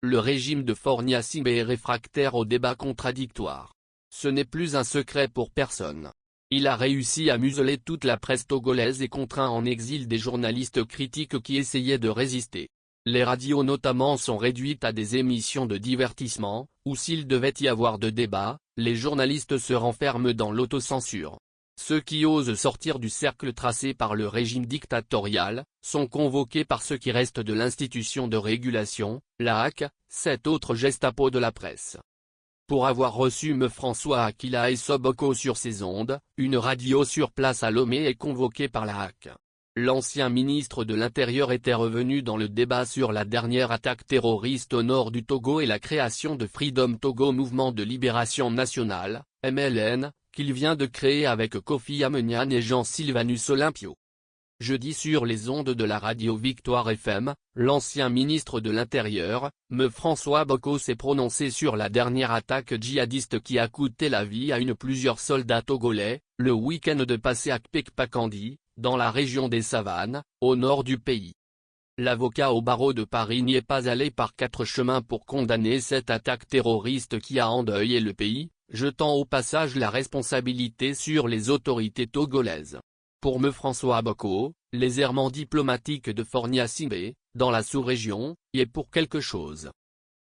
Le régime de Fornia-Simbe est réfractaire aux débats contradictoires. Ce n'est plus un secret pour personne. Il a réussi à museler toute la presse togolaise et contraint en exil des journalistes critiques qui essayaient de résister. Les radios notamment sont réduites à des émissions de divertissement, ou s'il devait y avoir de débats, les journalistes se renferment dans l'autocensure. Ceux qui osent sortir du cercle tracé par le régime dictatorial, sont convoqués par ceux qui restent de l'institution de régulation, la HAC, cet autre Gestapo de la presse. Pour avoir reçu me François Akila Essoboko sur ses ondes, une radio sur place à Lomé est convoquée par la HAC. L'ancien ministre de l'Intérieur était revenu dans le débat sur la dernière attaque terroriste au nord du Togo et la création de Freedom Togo Mouvement de Libération Nationale, MLN, qu'il vient de créer avec Kofi Amenian et Jean-Sylvanus Olympio. Jeudi sur les ondes de la radio Victoire FM, l'ancien ministre de l'Intérieur, me François Boko s'est prononcé sur la dernière attaque djihadiste qui a coûté la vie à plusieurs soldats togolais, le week-end de passé à Kpekpakandi, dans la région des Savanes, au nord du pays. L'avocat au barreau de Paris n'y est pas allé par quatre chemins pour condamner cette attaque terroriste qui a endeuillé le pays, jetant au passage la responsabilité sur les autorités togolaises. Pour me François Boko, les errements diplomatiques de Fornia-Simbe, dans la sous-région, y est pour quelque chose.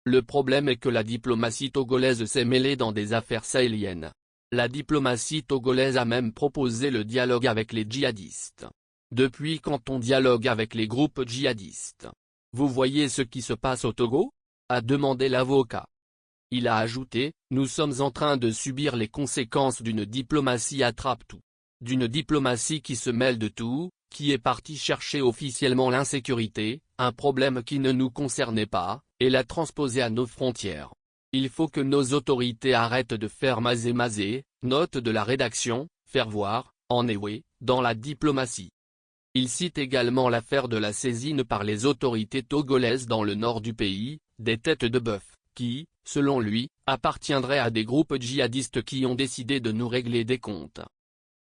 Le problème est que la diplomatie togolaise s'est mêlée dans des affaires sahéliennes. La diplomatie togolaise a même proposé le dialogue avec les djihadistes. Depuis quand on dialogue avec les groupes djihadistes? Vous voyez ce qui se passe au Togo? A demandé l'avocat. Il a ajouté, nous sommes en train de subir les conséquences d'une diplomatie attrape-tout. D'une diplomatie qui se mêle de tout, qui est partie chercher officiellement l'insécurité, un problème qui ne nous concernait pas, et l'a transposé à nos frontières. Il faut que nos autorités arrêtent de faire mazé-mazé, note de la rédaction, faire voir, en Ewe, dans la diplomatie. Il cite également l'affaire de la saisine par les autorités togolaises dans le nord du pays, des têtes de bœuf, qui, selon lui, appartiendraient à des groupes djihadistes qui ont décidé de nous régler des comptes.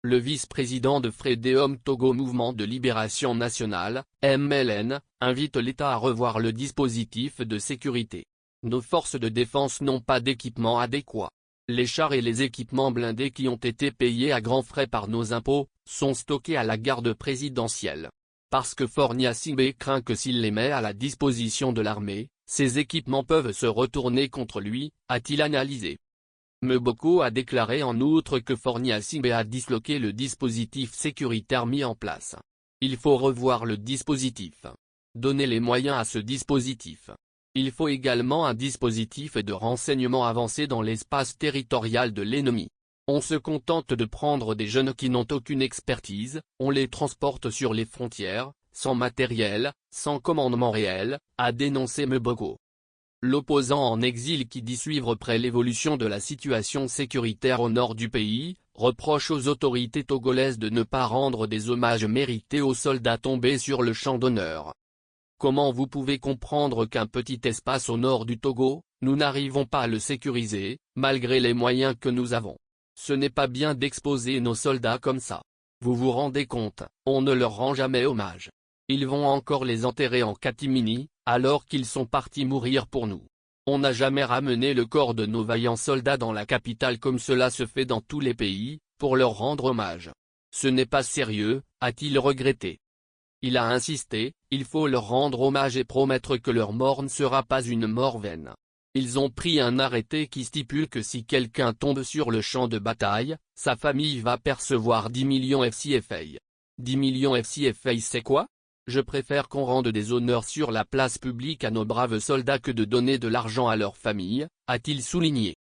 Le vice-président de Freedom Togo Mouvement de Libération Nationale, MLN, invite l'État à revoir le dispositif de sécurité. Nos forces de défense n'ont pas d'équipement adéquat. Les chars et les équipements blindés qui ont été payés à grands frais par nos impôts, sont stockés à la garde présidentielle. Parce que Fornia-Simbe craint que s'il les met à la disposition de l'armée, ces équipements peuvent se retourner contre lui, a-t-il analysé. Mboko a déclaré en outre que Fornia-Simbe a disloqué le dispositif sécuritaire mis en place. Il faut revoir le dispositif. Donner les moyens à ce dispositif. Il faut également un dispositif de renseignement avancé dans l'espace territorial de l'ennemi. On se contente de prendre des jeunes qui n'ont aucune expertise, on les transporte sur les frontières, sans matériel, sans commandement réel, a dénoncé Mboko. L'opposant en exil qui dit suivre près l'évolution de la situation sécuritaire au nord du pays, reproche aux autorités togolaises de ne pas rendre des hommages mérités aux soldats tombés sur le champ d'honneur. Comment vous pouvez comprendre qu'un petit espace au nord du Togo, nous n'arrivons pas à le sécuriser, malgré les moyens que nous avons? Ce n'est pas bien d'exposer nos soldats comme ça. Vous vous rendez compte, on ne leur rend jamais hommage. Ils vont encore les enterrer en catimini, alors qu'ils sont partis mourir pour nous. On n'a jamais ramené le corps de nos vaillants soldats dans la capitale comme cela se fait dans tous les pays, pour leur rendre hommage. Ce n'est pas sérieux, a-t-il regretté. Il a insisté, il faut leur rendre hommage et promettre que leur mort ne sera pas une mort vaine. Ils ont pris un arrêté qui stipule que si quelqu'un tombe sur le champ de bataille, sa famille va percevoir 10 millions FCFA. 10 millions FCFA c'est quoi? Je préfère qu'on rende des honneurs sur la place publique à nos braves soldats que de donner de l'argent à leur famille, a-t-il souligné.